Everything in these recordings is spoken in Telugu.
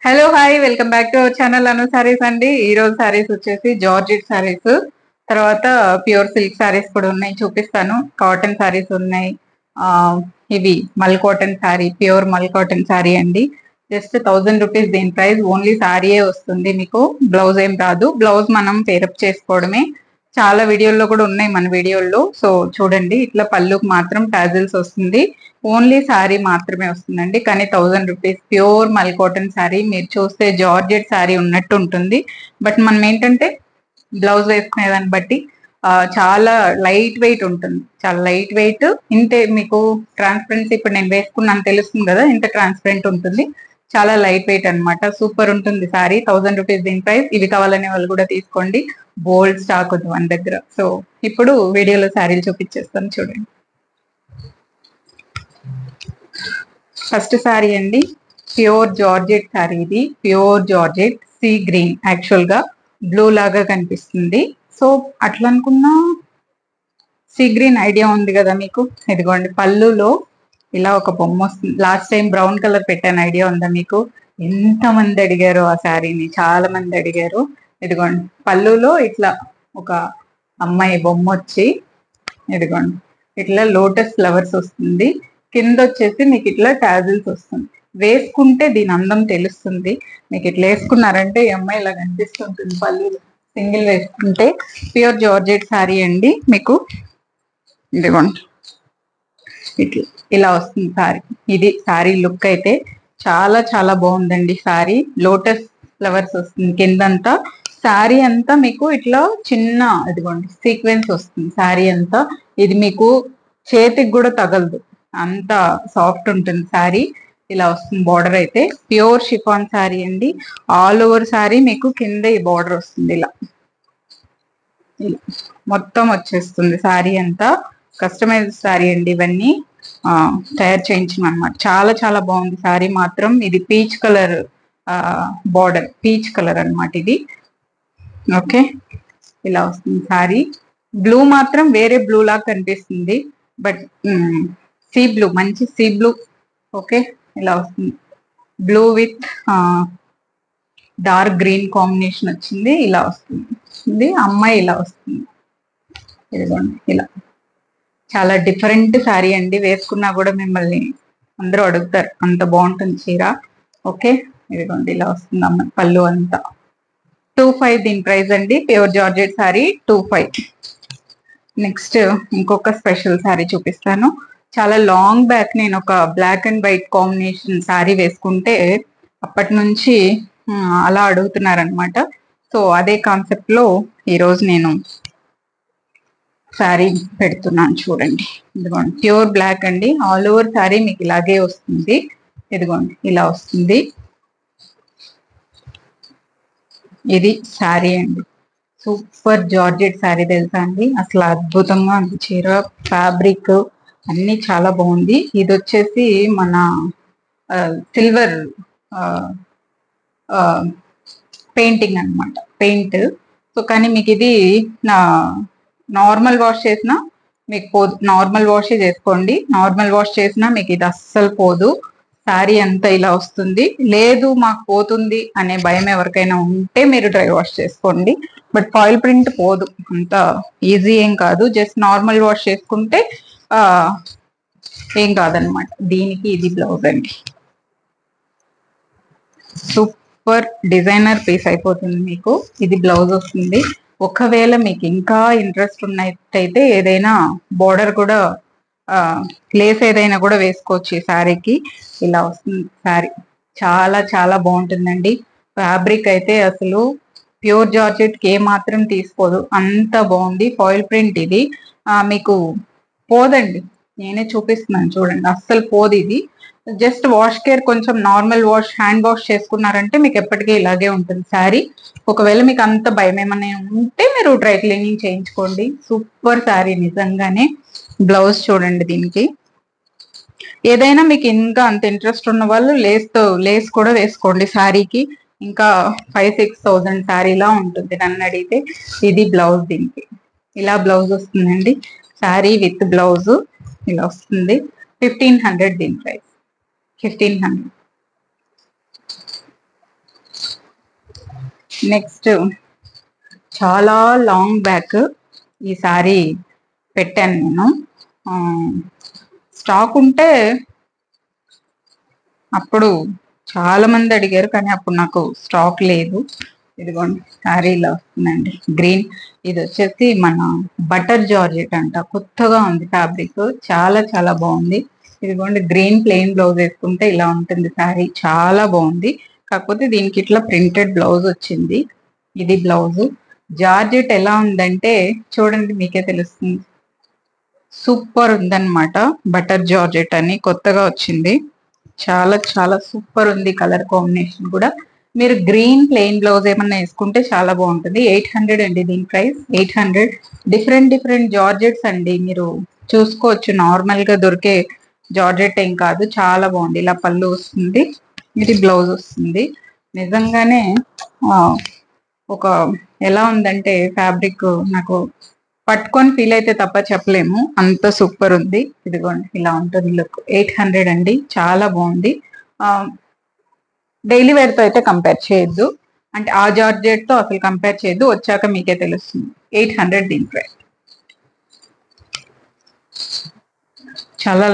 Hello hi welcome back to our channel Anu Sarees అండి. ఈ రోజు సారీస్ వచ్చేసి జార్జెట్ సారీస్, తర్వాత ప్యూర్ సిల్క్ సారీస్ కూడా ఉన్నాయి, చూపిస్తాను. కాటన్ సారీస్ ఉన్నాయి. ఆ ఇవి మల్ కాటన్ సారీ, ప్యూర్ మల్ కాటన్ సారీ అండి. జస్ట్ 1000 రూపీస్ దీని ప్రైస్. ఓన్లీ సారీయే వస్తుంది, మీకు బ్లౌజ్ ఏం రాదు. బ్లౌజ్ మనం పేరప్ చేసుకోవడమే. చాలా వీడియోల్లో కూడా ఉన్నాయి మన వీడియోల్లో, సో చూడండి. ఇట్లా పళ్ళుకి మాత్రం టాజిల్స్ వస్తుంది. ఓన్లీ శారీ మాత్రమే వస్తుందండి, కానీ 1000 రూపీస్. ప్యూర్ మల్ కాటన్ శారీ. మీరు చూస్తే జార్జెట్ శారీ ఉన్నట్టు ఉంటుంది, బట్ మనం ఏంటంటే బ్లౌజ్ వేసుకునే దాన్ని బట్టి చాలా లైట్ వెయిట్ ఉంటుంది. చాలా లైట్ వెయిట్. ఇంతే మీకు ట్రాన్స్పరెన్సీ, ఇప్పుడు నేను వేసుకున్నాను తెలుస్తుంది కదా, ఇంత ట్రాన్స్పరెంట్ ఉంటుంది. చాలా లైట్ వెయిట్ అన్నమాట. సూపర్ ఉంటుంది సారీ. 1000 రూపీస్ దీని ప్రైస్. ఇవి కావాలనే వాళ్ళు కూడా తీసుకోండి. బోల్డ్ స్టాక్ ఉంది మన దగ్గర. సో ఇప్పుడు వీడియోలో శారీలు చూపించేస్తాను, చూడండి. ఫస్ట్ శారీ అండి, ప్యూర్ జార్జెట్ శారీ. ఇది pure georgette, sea green. Actual గా బ్లూ లాగా కనిపిస్తుంది. సో అట్లా అనుకున్నా, సీ గ్రీన్ ఐడియా ఉంది కదా మీకు. ఇదిగోండి, పళ్ళులో ఇలా ఒక బొమ్మ వస్తుంది. లాస్ట్ టైం బ్రౌన్ కలర్ పెట్టాను, ఐడియా ఉందా మీకు? ఎంత మంది అడిగారు ఆ శారీని, చాలా మంది అడిగారు. ఇదిగోండి, పళ్ళులో ఇట్లా ఒక అమ్మాయి బొమ్మ వచ్చి, ఇదిగోండి ఇట్లా లోటస్ ఫ్లవర్స్ వస్తుంది. కింద వచ్చేసి మీకు ఇట్లా టాజిల్స్ వస్తుంది. వేసుకుంటే దీని అందం తెలుస్తుంది. మీకు ఇట్లా వేసుకున్నారంటే ఈ అమ్మాయి ఇలా కనిపిస్తుంటుంది పళ్ళు. సింగిల్ వేసుకుంటే ప్యూర్ జార్జెట్ శారీ అండి. మీకు ఇదిగోండి ఇట్లా ఇలా వస్తుంది శారీ. ఇది శారీ లుక్ అయితే చాలా చాలా బాగుందండి. శారీ లోటస్ ఫ్లవర్స్ వస్తుంది కిందంతా. శారీ అంతా మీకు ఇట్లా చిన్న ఇదిగోండి సీక్వెన్స్ వస్తుంది శారీ అంతా. ఇది మీకు చేతికి కూడా తగలదు, అంత సాఫ్ట్ ఉంటుంది శారీ. ఇలా వస్తుంది బార్డర్ అయితే. ప్యూర్ షిఫాన్ శారీ అండి. ఆల్ ఓవర్ శారీ మీకు కింద ఈ బార్డర్ వస్తుంది ఇలా మొత్తం వచ్చేస్తుంది శారీ అంతా. కస్టమైజ్ శారీ అండి ఇవన్నీ, తయారు చేయించిన అనమాట. చాలా చాలా బాగుంది శారీ మాత్రం. ఇది peach colour border, peach colour అనమాట ఇది. ఓకే, ఇలా వస్తుంది శారీ. బ్లూ మాత్రం వేరే బ్లూ లాగా కనిపిస్తుంది, బట్ సీ బ్లూ, మంచి సీ బ్లూ. ఓకే, ఇలా వస్తుంది. Blue with dark green combination వచ్చింది. ఇలా వస్తుంది అమ్మాయి, ఇలా వస్తుంది. ఇదిగోండి ఇలా చాలా డిఫరెంట్ శారీ అండి. వేసుకున్నా కూడా మిమ్మల్ని అందరూ అడుగుతారు, అంత బాగుంటుంది చీర. ఓకే, ఇదిగోండి ఇలా వస్తుంది అమ్మాయి పళ్ళు అంతా. 25 దీని ప్రైస్ అండి. Pure georgette sari 25. నెక్స్ట్ ఇంకొక స్పెషల్ శారీ చూపిస్తాను. చాలా లాంగ్ బ్యాక్ నేను ఒక black and white combination sari వేసుకుంటే అప్పటి నుంచి అలా అడుగుతున్నారనమాట. సో అదే కాన్సెప్ట్ లో ఈరోజు నేను శారీ పెడుతున్నాను, చూడండి. ఇదిగోండి ప్యూర్ బ్లాక్ అండి. ఆల్ ఓవర్ శారీ మీకు ఇలాగే వస్తుంది. ఇదిగోండి ఇలా వస్తుంది. ఇది శారీ అండి. సూపర్ జార్జెట్ శారీ, తెలుసా అండి? అసలు అద్భుతంగా ఉంది చీర. ఫ్యాబ్రిక్ అన్ని చాలా బాగుంది. ఇది వచ్చేసి మన సిల్వర్ పెయింటింగ్ అనమాట, పెయింట్. సో కానీ మీకు ఇది నార్మల్ వాష్ చేసినా మీకు పోదు. నార్మల్ వాష్ చేసుకోండి, నార్మల్ వాష్ చేసినా మీకు ఇది అస్సలు పోదు. శారీ అంతా ఇలా వస్తుంది. లేదు మాకు పోతుంది అనే భయం ఎవరికైనా ఉంటే మీరు డ్రై వాష్ చేసుకోండి, బట్ ఫాయిల్ ప్రింట్ పోదు. అంత ఈజీ ఏం కాదు. జస్ట్ నార్మల్ వాష్ చేసుకుంటే ఏం కాదనమాట. దీనికి ఇది బ్లౌజ్ అండి. సూపర్ డిజైనర్ పీస్ అయిపోతుంది మీకు. ఇది బ్లౌజ్ వస్తుంది. ఒకవేళ మీకు ఇంకా ఇంట్రెస్ట్ ఉన్నట్టయితే ఏదైనా బోర్డర్ కూడా లేస్ ఏదైనా కూడా వేసుకోవచ్చు ఈ శారీకి. ఇలా వస్తుంది శారీ. చాలా చాలా బాగుంటుందండి. ఫ్యాబ్రిక్ అయితే అసలు ప్యూర్ జార్జెట్ కి ఏ మాత్రం తీసుకోదు, అంత బాగుంది. ఫాయిల్ ప్రింట్ ఇది. మీకు పోదండి, నేనే చూపిస్తున్నాను చూడండి, అస్సలు పోదు ఇది. జస్ట్ వాష్ కేర్, కొంచెం నార్మల్ వాష్, హ్యాండ్ వాష్ చేసుకున్నారంటే మీకు ఎప్పటికీ ఇలాగే ఉంటుంది శారీ. ఒకవేళ మీకు అంత భయం ఏమైనా ఉంటే మీరు డ్రై క్లీనింగ్ చేయించుకోండి. సూపర్ శారీ నిజంగానే. బ్లౌజ్ చూడండి దీనికి. ఏదైనా మీకు ఇంకా అంత ఇంట్రెస్ట్ ఉన్న వాళ్ళు లేస్ కూడా వేసుకోండి శారీకి. ఇంకా 5,000-6,000 శారీలా ఉంటుంది నన్ను అడిగితే. ఇది బ్లౌజ్, దీనికి ఇలా బ్లౌజ్ వస్తుందండి. శారీ విత్ బ్లౌజ్ ఇలా వస్తుంది. 1500 దీని ప్రైస్. 1500. నెక్స్ట్ చాలా లాంగ్ బ్యాక్ ఈ సారీ పెట్టాను నేను. స్టాక్ ఉంటే అప్పుడు చాలా మంది అడిగారు, కానీ అప్పుడు నాకు స్టాక్ లేదు. ఇదిగోండి సారీ ఇలా వస్తుందండి గ్రీన్. ఇది వచ్చేసి మన బటర్ జార్జెట్ అంట, కొత్తగా ఉంది ఫ్యాబ్రిక్, చాలా చాలా బాగుంది. ఇదిగోండి గ్రీన్ ప్లెయిన్ బ్లౌజ్ వేసుకుంటే ఇలా ఉంటుంది సారీ, చాలా బాగుంది. కాకపోతే దీనికి ఇట్లా ప్రింటెడ్ బ్లౌజ్ వచ్చింది. ఇది బ్లౌజ్. జార్జెట్ ఎలా ఉందంటే చూడండి మీకే తెలుస్తుంది, సూపర్ ఉందన్నమాట. బటర్ జార్జెట్ అని కొత్తగా వచ్చింది, చాలా చాలా సూపర్ ఉంది. కలర్ కాంబినేషన్ కూడా మీరు గ్రీన్ ప్లెయిన్ బ్లౌజ్ ఏమన్నా వేసుకుంటే చాలా బాగుంటుంది. 800 అండి దీని ప్రైస్, 800. డిఫరెంట్ డిఫరెంట్ జార్జెట్స్ అండి, మీరు చూసుకోవచ్చు. నార్మల్ గా దొరికే జార్జెట్ ఏం కాదు, చాలా బాగుంది. ఇలా పళ్ళు వస్తుంది, ఇది బ్లౌజ్ వస్తుంది. నిజంగానే ఒక ఎలా ఉందంటే ఫ్యాబ్రిక్ నాకు పట్టుకొని ఫీల్ అయితే తప్ప చెప్పలేము, అంత సూపర్ ఉంది. ఇదిగోండి ఇలా ఉంటుంది లుక్. 800 అండి, చాలా బాగుంది. డైలీ వేర్ తో అయితే కంపేర్ చేయొద్దు, అంటే ఆ జార్జెట్ తో అసలు కంపేర్ చేయొద్దు, వచ్చాక మీకే తెలుస్తుంది. 800 దీని ప్రైస్. చాలా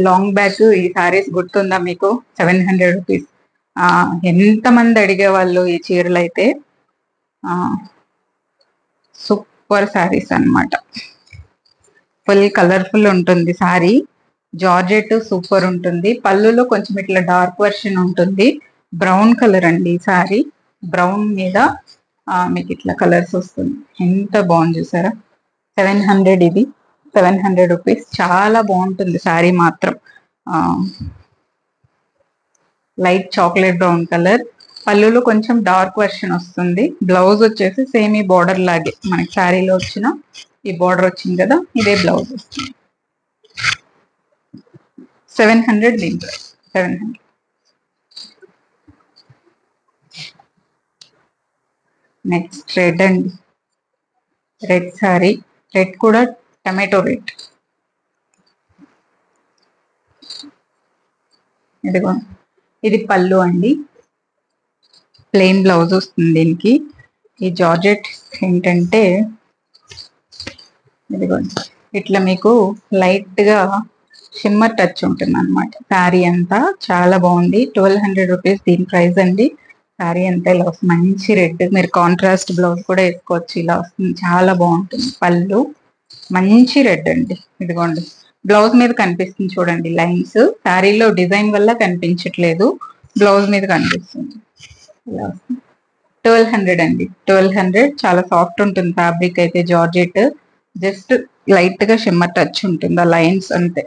లాంగ్ బ్యాక్. ఈ సారీస్ గుర్తుందా మీకు? 700 రూపీస్. ఎంతమంది అడిగే వాళ్ళు ఈ చీరలు అయితే. సూపర్ సారీస్ అన్నమాట, ఫుల్ కలర్ఫుల్ ఉంటుంది సారీ. జార్జెట్ సూపర్ ఉంటుంది. పళ్ళులో కొంచెం ఇట్లా డార్క్ వర్షన్ ఉంటుంది. బ్రౌన్ కలర్ అండి సారీ, బ్రౌన్ మీద మీకు ఇట్లా కలర్స్ వస్తుంది. ఎంత బాగుంది చూసారా. 700 ఇది, 700 రూపీస్. చాలా బాగుంటుంది సారీ మాత్రం. లైట్ చాక్లెట్ బ్రౌన్ కలర్, పళ్ళులో కొంచెం డార్క్ వర్షన్ వస్తుంది. బ్లౌజ్ వచ్చేసి సేమ్ ఈ బార్డర్ లాగే మనకి శారీలో వచ్చిన ఈ బార్డర్ వచ్చింది కదా, ఇదే బ్లౌజ్ వస్తుంది. 700 దీంట్లో 700. నెక్స్ట్ రెడ్ అండి, రెడ్ సారీ. రెడ్ కూడా టమాటో రెడ్. ఇదిగో ఇది పళ్ళు అండి, ప్లెయిన్ బ్లౌజ్ వస్తుంది దీనికి. ఈ జార్జెట్ ఏంటంటే ఇదిగోండి ఇట్లా మీకు లైట్ గా షిమ్మర్ టచ్ ఉంటుంది అనమాట. శారీ అంతా చాలా బాగుంది. 1200 రూపీస్ దీని ప్రైస్ అండి. శారీ అంతా ఇలా వస్తుంది, మంచి రెడ్. మీరు కాంట్రాస్ట్ బ్లౌజ్ కూడా వేసుకోవచ్చు, ఇలా వస్తుంది, చాలా బాగుంటుంది. పళ్ళు మంచి రెడ్ అండి. ఇదిగోండి బ్లౌజ్ మీద కనిపిస్తుంది చూడండి లైన్స్, శారీలో డిజైన్ వల్ల కనిపించట్లేదు, బ్లౌజ్ మీద కనిపిస్తుంది. ఇలా వస్తుంది. 1200 అండి, 1200. చాలా సాఫ్ట్ ఉంటుంది ఫ్యాబ్రిక్ అయితే. జార్జెట్ జస్ట్ లైట్ గా షిమ్మర్ టచ్ ఉంటుంది, ఆ లైన్స్ అంతే.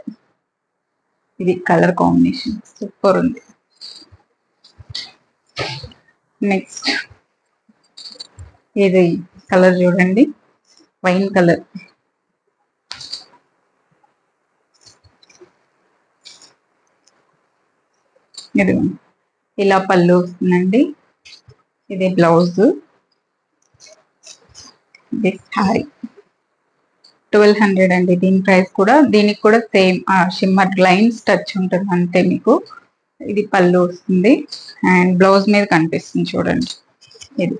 ఇది కలర్ కాంబినేషన్ సూపర్ ఉంది. నెక్స్ట్ ఇది కలర్ చూడండి, వైన్ కలర్. ఇది ఇలా పళ్ళు వస్తుందండి, ఇది బ్లౌజ్, ఇది సారీ. 1200 అండి దీని ప్రైస్ కూడా. దీనికి కూడా సేమ్ షిమ్మర్ లైన్స్ టచ్ ఉంటుంది అంతే మీకు. ఇది పళ్ళు వస్తుంది అండ్ బ్లౌజ్ మీద కనిపిస్తుంది చూడండి, ఇది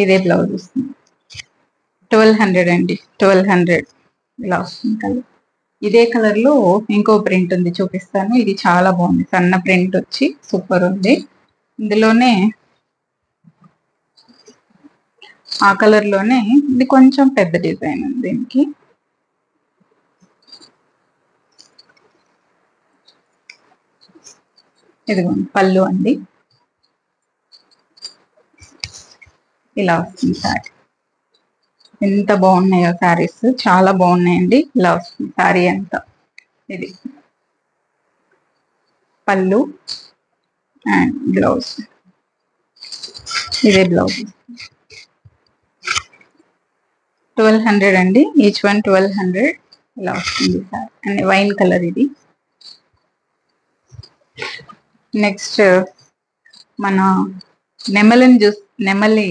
ఇదే బ్లౌజ్ వస్తుంది. 1200 అండి, 1200. ఇలా వస్తుంది కలర్. ఇదే కలర్ లో ఇంకో ప్రింట్ ఉంది, చూపిస్తాను. ఇది చాలా బాగుంది, సన్న ప్రింట్ వచ్చి సూపర్ ఉంది. ఇందులోనే ఆ కలర్ లోనే ఇది కొంచెం పెద్ద డిజైన్ ఉంది దీనికి. ఇదిగోండి పళ్ళు అండి, ఇలా వస్తుంది సారీ. ఎంత బాగున్నాయో శారీస్, చాలా బాగున్నాయండి. ఇలా వస్తుంది శారీ అంతా. ఇది పళ్ళు అండ్ బ్లౌజ్, ఇదే బ్లౌజ్. 1200 అండి, ఈచ్ వన్ 1200. ఇలా వస్తుంది సార్, అండ్ వైన్ కలర్ ఇది. నెక్స్ట్ మన నెమలి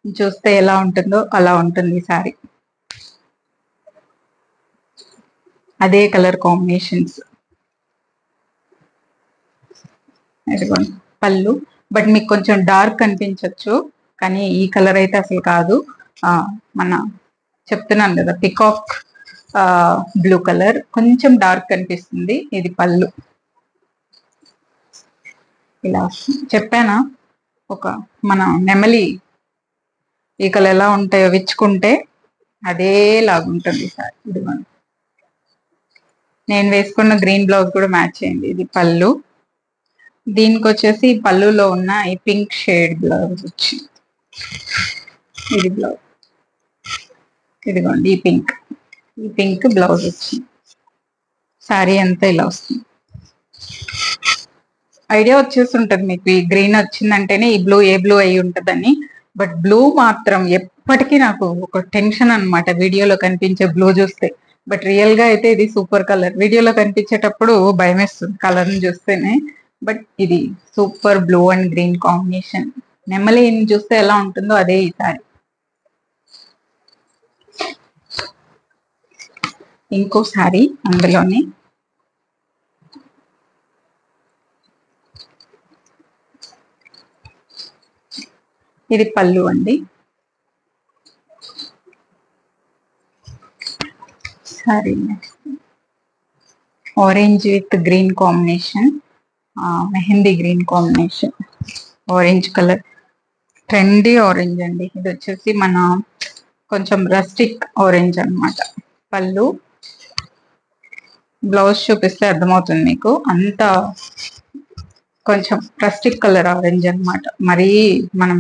చూస్తే ఎలా ఉంటుందో అలా ఉంటుంది ఈ సారీ, అదే కలర్ కాంబినేషన్స్. ఇదిగోండి పళ్ళు, బట్ మీకు కొంచెం డార్క్ కనిపించవచ్చు, కానీ ఈ కలర్ అయితే అసలు కాదు. మన చెప్తున్నాను కదా, పికాక్ బ్లూ కలర్, కొంచెం డార్క్ కనిపిస్తుంది. ఇది పళ్ళు. ఇలా చెప్పానా, ఒక మన నెమలి ఈకలు ఎలా ఉంటాయో విచ్చుకుంటే అదే లాగుంటుంది సార్. ఇది నేను వేసుకున్న గ్రీన్ బ్లౌజ్ కూడా మ్యాచ్ అయింది. ఇది పళ్ళు. దీనికి వచ్చేసి పళ్ళులో ఉన్న ఈ పింక్ షేడ్ బ్లౌజ్ వచ్చింది. ఇది బ్లౌజ్. ఇదిగోండి ఈ పింక్ బ్లౌజ్ వచ్చింది. శారీ అంతా ఇలా వస్తుంది. ఐడియా వచ్చేసి ఉంటుంది మీకు, ఈ గ్రీన్ వచ్చిందంటేనే ఈ బ్లూ ఏ బ్లూ అయి ఉంటుందని. బట్ బ్లూ మాత్రం ఎప్పటికీ నాకు ఒక టెన్షన్ అనమాట, వీడియోలో కనిపించే బ్లూ చూస్తే. బట్ రియల్ గా అయితే ఇది సూపర్ కలర్. వీడియోలో కనిపించేటప్పుడు భయం వేస్తుంది కలర్ ని చూస్తేనే. బట్ ఇది super blue and green combination. నెమలిని చూస్తే ఎలా ఉంటుందో అదే ఈ సారీ. ఇంకో సారీ అందులోనే. ఇది పళ్ళు అండి. Sorry orange with green combination, mehndi green combination, orange colour, trendy orange అండి. ఇది వచ్చేసి మన కొంచెం రస్టిక్ ఆరెంజ్ అన్నమాట. పళ్ళు. బ్లౌజ్ చూపిస్తే అర్థమవుతుంది మీకు, అంత కొంచెం రస్టిక్ కలర్ ఆరెంజ్ అన్నమాట. మరీ మనం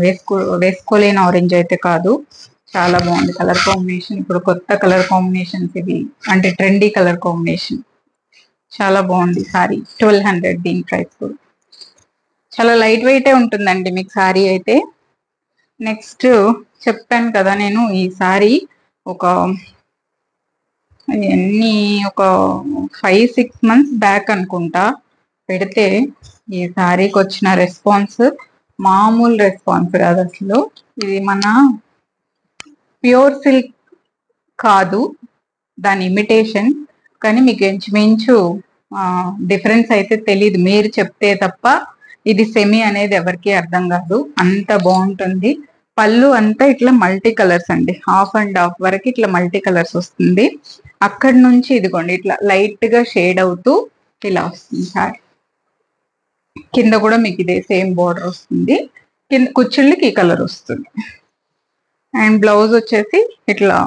వేసుకోలేని ఆరెంజ్ అయితే కాదు. చాలా బాగుంది కలర్ కాంబినేషన్. ఇప్పుడు కొత్త కలర్ కాంబినేషన్స్ ఇవి, అంటే ట్రెండీ కలర్ కాంబినేషన్. చాలా బాగుంది సారీ. 1200 దీని ప్రైస్ కూడా. చాలా లైట్ వెయిటే ఉంటుందండి మీకు సారీ అయితే. నెక్స్ట్ చెప్పాను కదా నేను, ఈ సారీ ఒక 5-6 months బ్యాక్ అనుకుంటా పెడితే, ఈ సారీకి వచ్చిన రెస్పాన్స్ మామూలు రెస్పాన్స్ కాదు అసలు. ఇది మన ప్యూర్ సిల్క్ కాదు, దాని ఇమిటేషన్. కానీ మీకు ఇంచుమించు డిఫరెన్స్ అయితే తెలీదు, మీరు చెప్తే తప్ప ఇది సెమీ అనేది ఎవరికి అర్థం కాదు. అంత బాగుంటుంది. పళ్ళు అంతా ఇట్లా మల్టీ కలర్స్ అండి, హాఫ్ అండ్ హాఫ్ వరకు ఇట్లా మల్టీ కలర్స్ వస్తుంది. అక్కడి నుంచి ఇదిగోండి ఇట్లా లైట్ గా షేడ్ అవుతూ ఇలా వస్తుంది సారీ. కింద కూడా మీకు ఇదే సేమ్ బోర్డర్ వస్తుంది. కింద కుచ్చుళ్ళకి ఈ కలర్ వస్తుంది. అండ్ బ్లౌజ్ వచ్చేసి ఇట్లా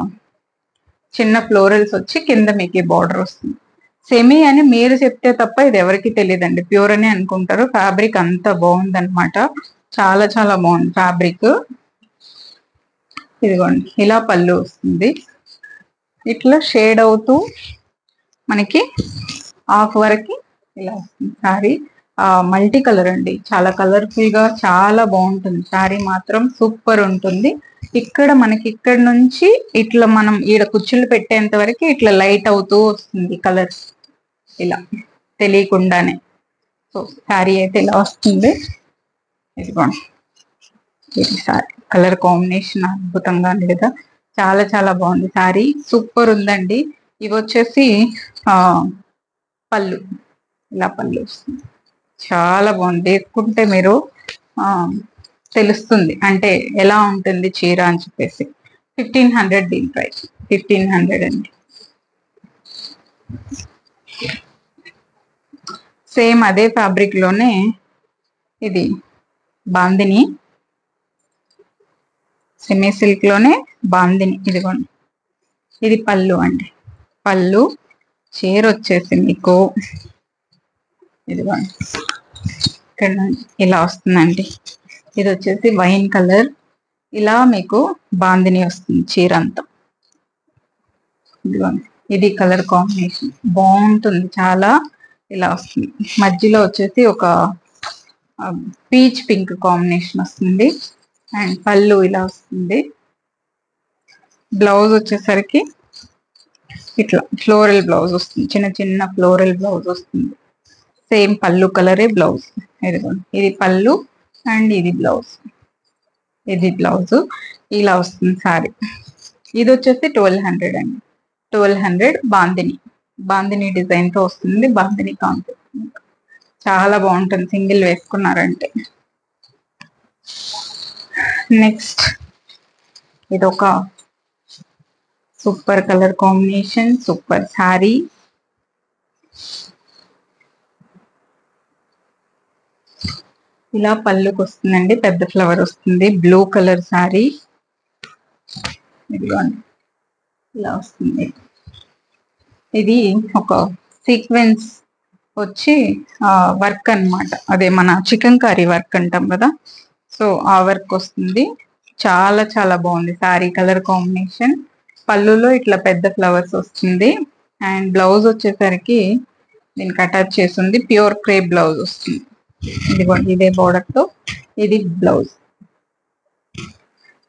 చిన్న ఫ్లోరల్స్ వచ్చి కింద మీకు ఈ బార్డర్ వస్తుంది. సెమీ అని మీరు చెప్తే తప్ప ఇది ఎవరికి తెలియదండి, ప్యూర్ అని అనుకుంటారు. ఫ్యాబ్రిక్ అంత బాగుంది అనమాట, చాలా చాలా బాగుంది ఫ్యాబ్రిక్. ఇదిగోండి ఇలా పళ్ళు వస్తుంది, ఇట్లా షేడ్ అవుతూ మనకి హాఫ్ వరకు ఇలా వస్తుంది సారీ. మల్టీ కలర్ అండి, చాలా కలర్ఫుల్ గా చాలా బాగుంటుంది సారీ మాత్రం, సూపర్ ఉంటుంది. ఇక్కడ మనకి ఇక్కడ నుంచి ఇట్లా మనం ఈడ కుచ్చులు పెట్టేంత వరకు ఇట్లా లైట్ అవుతూ వస్తుంది కలర్స్ ఇలా తెలియకుండానే. సో శారీ అయితే ఇలా వస్తుంది. ఇదిగోండి ఇది సారీ. కలర్ కాంబినేషన్ అద్భుతంగా ఉంది కదా, చాలా చాలా బాగుంది శారీ, సూపర్ ఉందండి. ఇవి వచ్చేసి పళ్ళు, ఇలా పళ్ళు వస్తుంది. చాలా బాగుంది, వేసుకుంటే మీరు తెలుస్తుంది అంటే ఎలా ఉంటుంది చీర అని చెప్పేసి. 1500 దీని ప్రైస్, 1500 అండి. సేమ్ అదే ఫ్యాబ్రిక్ లోనే ఇది బాందిని, సెమీ సిల్క్ లోనే బాందిని. ఇదిగోండి ఇది పళ్ళు అండి. పళ్ళు చీర వచ్చేసి మీకు ఇదిగోండి ఇక్కడ ఇలా వస్తుందండి. ఇది వచ్చేసి వైన్ కలర్, ఇలా మీకు బాందిని వస్తుంది చీర అంతా. ఇదిగోండి ఇది కలర్ కాంబినేషన్ బాగుంటుంది చాలా, ఇలా వస్తుంది. మధ్యలో వచ్చేసి ఒక పీచ్ పింక్ కాంబినేషన్ వస్తుంది. అండ్ పళ్ళు ఇలా వస్తుంది. బ్లౌజ్ వచ్చేసరికి ఇట్లా ఫ్లోరల్ బ్లౌజ్ వస్తుంది, చిన్న చిన్న ఫ్లోరల్ బ్లౌజ్ వస్తుంది. సేమ్ పళ్ళు కలరే బ్లౌజ్. ఇదిగోండి ఇది పళ్ళు అండ్ ఇది బ్లౌజ్, ఇది బ్లౌజ్ ఇలా వస్తుంది సారీ. ఇది వచ్చేసి 1200 అండి. 1200 బాందిని, బాందిని డిజైన్ తో వస్తుంది. బాందిని కాన్సెప్ట్ చాలా బాగుంటుంది సింగిల్ వేసుకున్నారంటే. నెక్స్ట్ ఇదొక super colour combination, super sari. ఇలా పళ్ళుకి వస్తుందండి, పెద్ద ఫ్లవర్ వస్తుంది, బ్లూ కలర్ శారీ. ఇదిగోండి ఇలా వస్తుంది. ఇది ఒక సీక్వెన్స్ వచ్చి వర్క్ అన్నమాట, అదే మన చికెన్ కర్రీ వర్క్ అంటాం కదా, సో ఆ వర్క్ వస్తుంది. చాలా చాలా బాగుంది శారీ కలర్ కాంబినేషన్. పళ్ళులో ఇట్లా పెద్ద ఫ్లవర్స్ వస్తుంది. అండ్ బ్లౌజ్ వచ్చేసరికి దీనికి అటాచ్ చేస్తుంది, ప్యూర్ క్రేప్ బ్లౌజ్ వస్తుంది. ఇదిగోండి ఇదే బోర్డర్ తో ఇది బ్లౌజ్.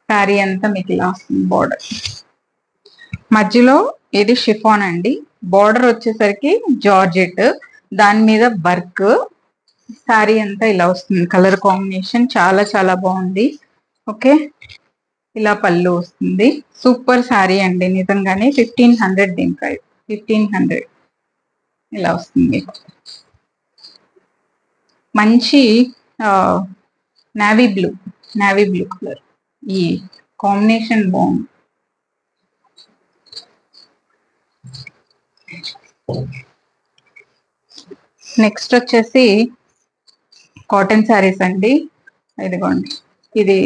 శారీ అంతా మీకు ఇలా వస్తుంది బోర్డర్. మధ్యలో ఇది షిఫాన్ అండి, బోర్డర్ వచ్చేసరికి జార్జెట్, దాని మీద వర్క్. శారీ అంతా ఇలా వస్తుంది, కలర్ కాంబినేషన్ చాలా చాలా బాగుంది. ఓకే, ఇలా పళ్ళు వస్తుంది. సూపర్ శారీ అండి నిజంగానే. 1500 దీని ప్రైస్, 1500 ఇలా వస్తుంది. మంచి నావీ బ్లూ కలర్, ఈ కాంబినేషన్ బాగుంది. నెక్స్ట్ వచ్చేసి కాటన్ శారీస్ అండి. ఇదిగోండి ఇది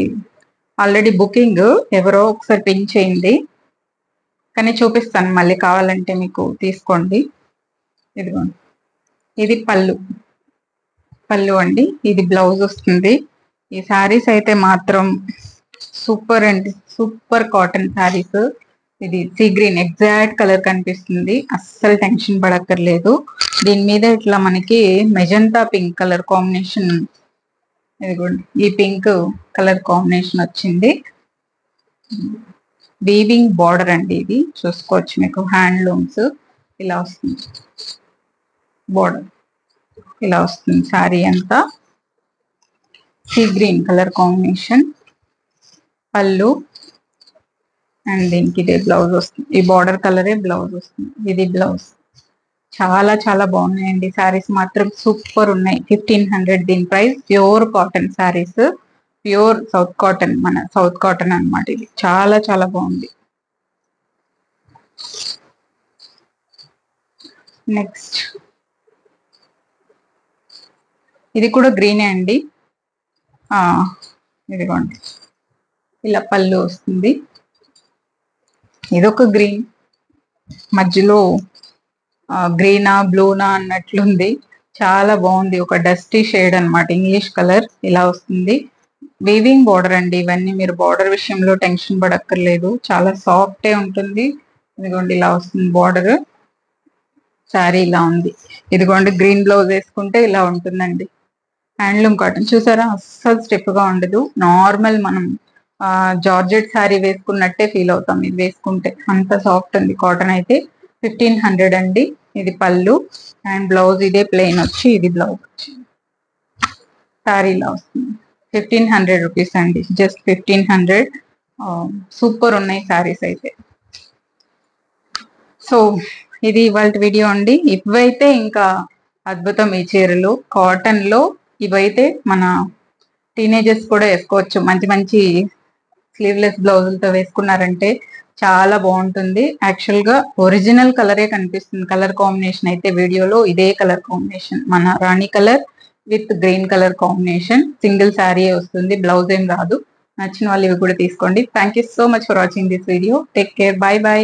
ఆల్రెడీ బుకింగ్, ఎవరో ఒకసారి పింక్ చేయండి, కానీ చూపిస్తాను మళ్ళీ, కావాలంటే మీకు తీసుకోండి. ఇదిగోండి ఇది పళ్ళు అండి, ఇది బ్లౌజ్ వస్తుంది. ఈ శారీస్ అయితే మాత్రం సూపర్ అండి, సూపర్ కాటన్ శారీస్. ఇది సీ గ్రీన్ ఎగ్జాక్ట్ కలర్ కనిపిస్తుంది, అస్సలు టెన్షన్ పడక్కర్లేదు. దీని మీద ఇట్లా మనకి మెజంతా పింక్ కలర్ కాంబినేషన్, ఇదిగోండి ఈ పింక్ కలర్ కాంబినేషన్ వచ్చింది. వీవింగ్ బార్డర్ అండి, ఇది చూసుకోవచ్చు మీకు, హ్యాండ్లూమ్స్ ఇలా వస్తుంది, బార్డర్ ఇలా వస్తుంది. శారీ అంతా సీ గ్రీన్ కలర్ కాంబినేషన్, పళ్ళు, అండ్ దీనికి ఇదే బ్లౌజ్ వస్తుంది. ఈ బార్డర్ కలరే బ్లౌజ్ వస్తుంది, ఇది బ్లౌజ్. చాలా చాలా బాగున్నాయండి శారీస్ మాత్రం, సూపర్ ఉన్నాయి. 1500 దీని price. Pure cotton saris, pure south cotton, మన సౌత్ కాటన్ అన్నమాట. ఇది చాలా చాలా బాగుంది. నెక్స్ట్ ఇది కూడా గ్రీనే అండి. ఇదిగోండి ఇలా పళ్ళు వస్తుంది. ఇదొక గ్రీన్, మధ్యలో గ్రీనా బ్లూనా అన్నట్లుంది, చాలా బాగుంది. ఒక డస్టీ షేడ్ అన్నమాట, ఇంగ్లీష్ కలర్ ఇలా వస్తుంది. వీవింగ్ బార్డర్ అండి, ఇవన్నీ మీరు బార్డర్ విషయంలో టెన్షన్ పడక్కర్లేదు, చాలా సాఫ్టే ఉంటుంది. ఇదిగోండి ఇలా వస్తుంది బార్డర్. శారీ ఇలా ఉంది. ఇదిగోండి గ్రీన్ బ్లౌజ్ వేసుకుంటే ఇలా ఉంటుందండి. హ్యాండ్లూమ్ కాటన్ చూసారా, అస్సలు స్టిఫ్ గా ఉండదు. నార్మల్ మనం జార్జెట్ శారీ వేసుకున్నట్టే ఫీల్ అవుతాం ఇది వేసుకుంటే, అంత సాఫ్ట్ ఉంది కాటన్ అయితే. 1500 అండి. ఇది పళ్ళు అండ్ బ్లౌజ్ ఇదే ప్లెయిన్ వచ్చి, ఇది బ్లౌజ్ వచ్చి, శారీ ఇలా వస్తుంది. 1500 రూపీస్ అండి, జస్ట్ 1500. సూపర్ ఉన్నాయి శారీస్ అయితే. సో ఇది ఇవాళ వీడియో అండి. ఇవైతే ఇంకా అద్భుతం ఈ చీరలు కాటన్ లో. ఇవైతే మన టీనేజర్స్ కూడా వేసుకోవచ్చు, మంచి మంచి స్లీవ్లెస్ బ్లౌజులతో వేసుకున్నారంటే చాలా బాగుంటుంది. యాక్చువల్ గా ఒరిజినల్ కలరే కనిపిస్తుంది, కలర్ కాంబినేషన్ అయితే వీడియోలో ఇదే కలర్ కాంబినేషన్, మన రాణి colour with green colour combination. Single sari వస్తుంది, బ్లౌజ్ ఏం రాదు. నచ్చిన వాళ్ళు ఇవి కూడా తీసుకోండి. Thank you so much for watching this video. Take care, bye by.